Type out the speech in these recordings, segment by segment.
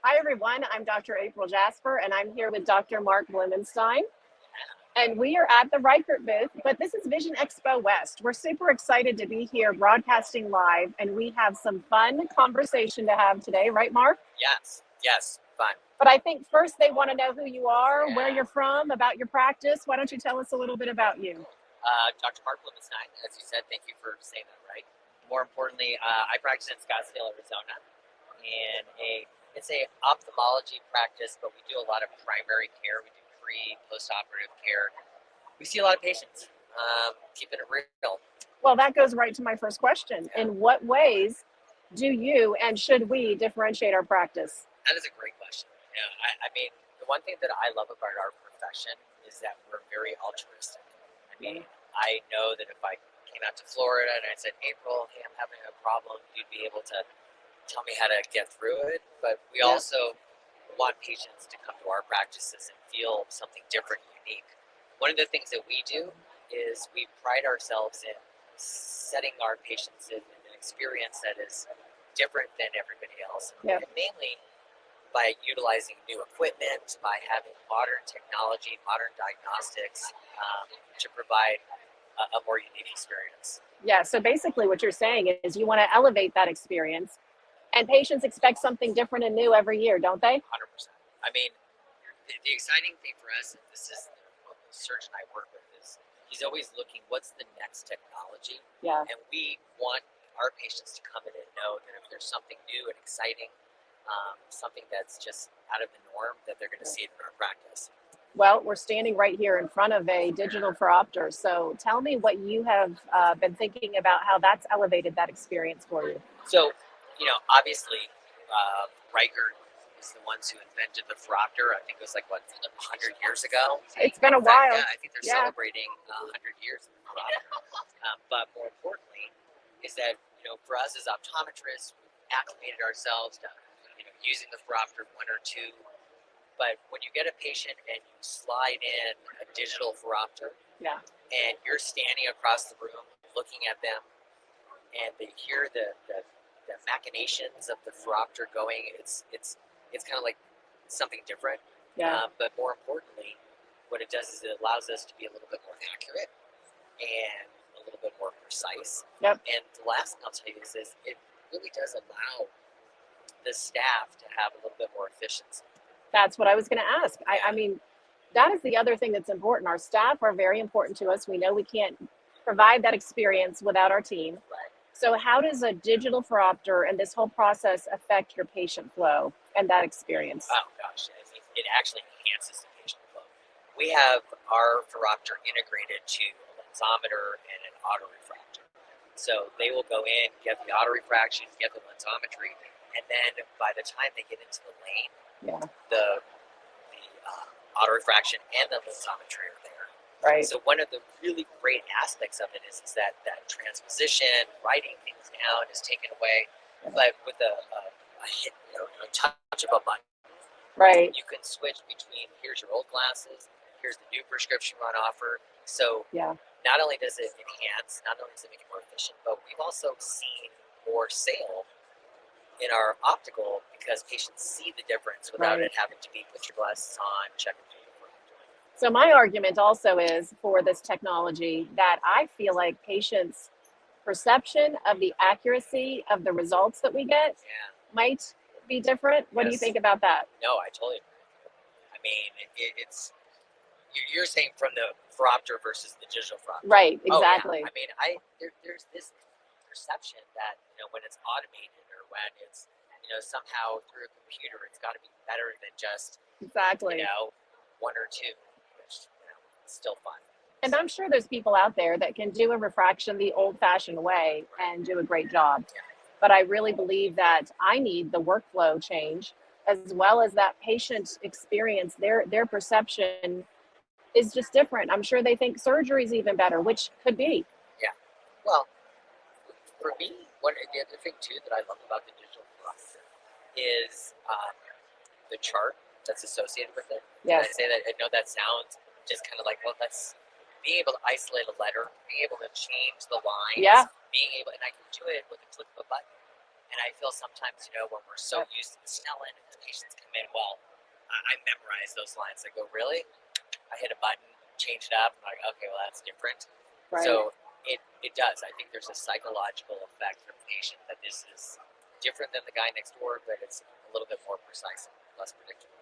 Hi, everyone. I'm Dr. April Jasper, and I'm here with Dr. Mark Blumenstein. And we are at the Reichert booth, but this is Vision Expo West. We're super excited to be here broadcasting live, and we have some fun conversation to have today, right, Mark? Yes, fun. But I think first they want to know who you are, where you're from, about your practice. Why don't you tell us a little bit about you? Dr. Mark Blumenstein, as you said, thank you for saying that right. More importantly, I practice in Scottsdale, Arizona, and it's a ophthalmology practice, but we do a lot of primary care. We do post-operative care. We see a lot of patients, keeping it real. Well, that goes right to my first question. In what ways do you and should we differentiate our practice? That is a great question. I mean, the one thing that I love about our profession is that we're very altruistic. I mean, I know that if I came out to Florida and I said, April, hey, I'm having a problem, you'd be able to tell me how to get through it. But we also want patients to come to our practices and feel something different and unique. One of the things that we do is we pride ourselves in setting our patients in an experience that is different than everybody else. And mainly by utilizing new equipment, by having modern technology, modern diagnostics to provide a more unique experience. Yeah, so basically what you're saying is you want to elevate that experience, and patients expect something different and new every year, don't they? 100%. I mean, the exciting thing for us, and this is what the surgeon I work with, is he's always looking, what's the next technology? Yeah. And we want our patients to come in and know that if there's something new and exciting, something that's just out of the norm, that they're going to see it in our practice. Well, we're standing right here in front of a digital phoropter. So tell me what you have been thinking about how that's elevated that experience for you. So, obviously, Reichert is the ones who invented the phoropter. I think it was 100 years ago. It's been a while. I think they're celebrating 100 years of the phoropter. But more importantly, is that, for us as optometrists, we've acclimated ourselves to using the phoropter one or two. But when you get a patient and you slide in a digital phoropter, and you're standing across the room looking at them, and they hear the machinations of the phoropter going, it's kind of like something different. But more importantly, what it does is it allows us to be a little bit more accurate and a little bit more precise. And the last thing I'll tell you is this: it really does allow the staff to have a little bit more efficiency. That's what I was going to ask. I mean, that is the other thing that's important. Our staff are very important to us. We know we can't provide that experience without our team. So how does a digital phoropter and this whole process affect your patient flow and that experience? Oh gosh, it actually enhances the patient flow. We have our phoropter integrated to a lensometer and an autorefractor. So they will go in, get the autorefraction, get the lensometry, and then by the time they get into the lane, the autorefraction and the lensometry are there. Right. So one of the really great aspects of it is that transposition, writing things down is taken away. But with a hit, a touch of a button, you can switch between here's your old glasses, here's the new prescription run offer. So not only does it enhance, not only does it make it more efficient, but we've also seen more sale in our optical because patients see the difference without it having to be put your glasses on, check it through the phoropter. So my argument also is for this technology that I feel like patients' perception of the accuracy of the results that we get might be different. What do you think about that? No, I totally agree. I mean, it's you're saying from the phoropter versus the digital phoropter. Right, exactly. I mean, there's this perception that when it's automated or when it's somehow through a computer, it's got to be better than just one or two, which is still fun. And I'm sure there's people out there that can do a refraction the old-fashioned way and do a great job. But I really believe that I need the workflow change as well as that patient experience. Their perception is just different. I'm sure they think surgery is even better, which could be. Yeah. Well, for me, the other thing too that I love about the digital phoropter is the chart that's associated with it. Yes. I say that, I know that sounds just kind of like, well, that's being able to isolate a letter, being able to change the lines, being able, and I can do it with a click of a button. And I feel sometimes, when we're so used to the Snellen, and the patients come in, well, I memorize those lines. I go, really? I hit a button, change it up. I'm like, okay, well, that's different. Right. So it does. I think there's a psychological effect for the patient that this is different than the guy next door, but it's a little bit more precise and less predictable.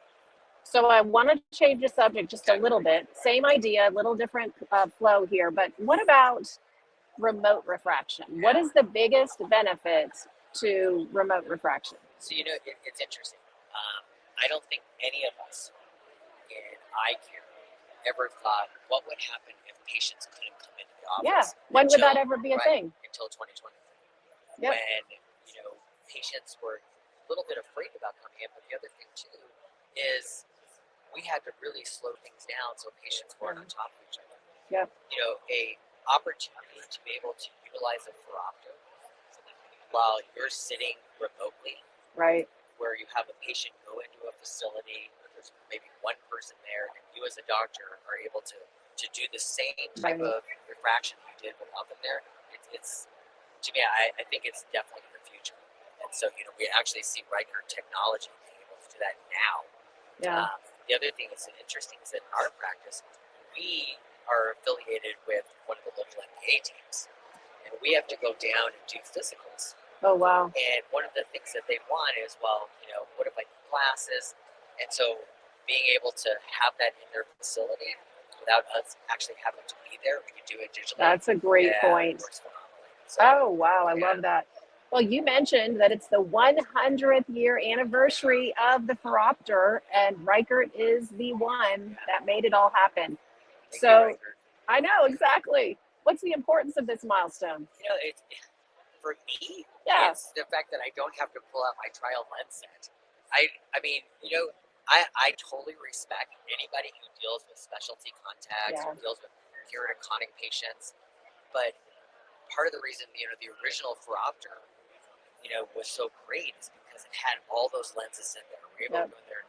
So I want to change the subject just a little bit. Same idea, a little different flow here. But what about remote refraction? What is the biggest benefit to remote refraction? So, it's interesting. I don't think any of us in eye care ever thought what would happen if patients couldn't come into the office. Yeah. When would that ever be a thing? Until 2020. Yep. When, patients were a little bit afraid about coming in. But the other thing, too, is we had to really slow things down so patients weren't on top of each other. Yep. A opportunity to be able to utilize a phoropter while you're sitting remotely, right, where you have a patient go into a facility, where there's maybe one person there, and you as a doctor are able to do the same type of refraction you did without them there. It's to me, I think it's definitely the future. And so, we actually see Reichert technology being able to do that now. Yeah. The other thing that's interesting is that in our practice, we are affiliated with one of the local MBA teams, and we have to go down and do physicals. Oh, wow. And one of the things that they want is, well, what if I need classes? And so being able to have that in their facility without us actually having to be there, we can do it digitally. That's a great point. So, oh, wow. I love that. Well, you mentioned that it's the 100th year anniversary of the phoropter, and Reichert is the one that made it all happen. Thank you, Reichert. I know, exactly. What's the importance of this milestone? For me, Yeah. it's the fact that I don't have to pull out my trial lens set. I totally respect anybody who deals with specialty contacts, who deals with keratoconic patients, but part of the reason, the original phoropter, was so great is because it had all those lenses in there. We're able to go there,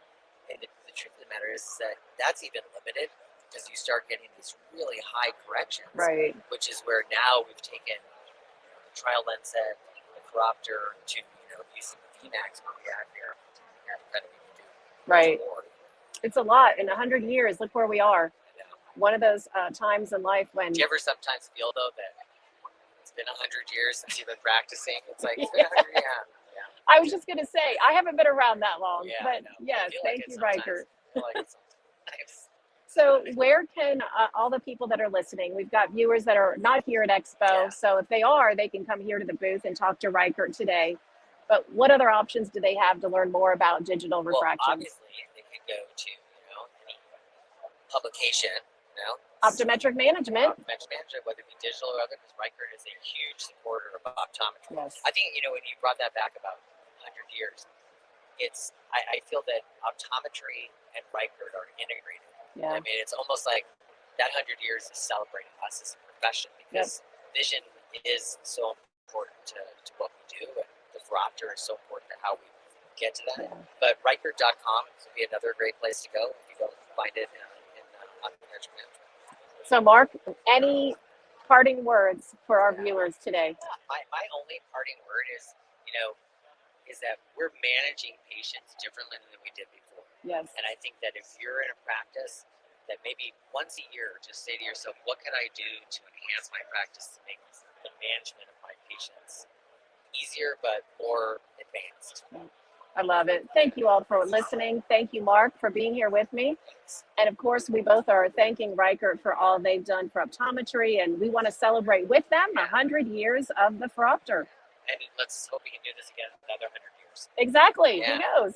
and the truth of the matter is that that's even limited because you start getting these really high corrections, right? Which is where now we've taken the trial lens set, the phoropter, to using the VMAX where we have here, kind of do right. more. It's a lot in 100 years. Look where we are. One of those times in life when. Do you ever sometimes feel though that it's been 100 years since you've been practicing? It's like it's been 100 years. Yeah. I was just going to say, I haven't been around that long, Yeah, but yes, thank you, Reichert. Nice. So where can all the people that are listening, we've got viewers that are not here at Expo, so if they are, they can come here to the booth and talk to Reichert today. But what other options do they have to learn more about digital refraction? Well, obviously, they can go to any publication, Optometric management. Optometric management, whether it be digital or other, because Reichert is a huge supporter of optometry. Yes. I think, when you brought that back about 100 years, I feel that optometry and Reichert are integrated. Yeah. I mean, it's almost like that 100 years is celebrating us as a profession because vision is so important to what we do, and the phoropter is so important to how we get to that. Yeah. But Reichert.com would be another great place to go if you go find it in optometric management. So, Mark, any parting words for our viewers today? My only parting word is, is that we're managing patients differently than we did before. Yes. And I think that if you're in a practice, that maybe once a year, just say to yourself, what can I do to enhance my practice to make the management of my patients easier but more advanced? I love it. Thank you all for listening. Thank you, Mark, for being here with me. And of course, we both are thanking Reichert for all they've done for optometry, and we want to celebrate with them 100 years of the phoropter. And let's hope we can do this again another 100 years. Exactly. Who knows?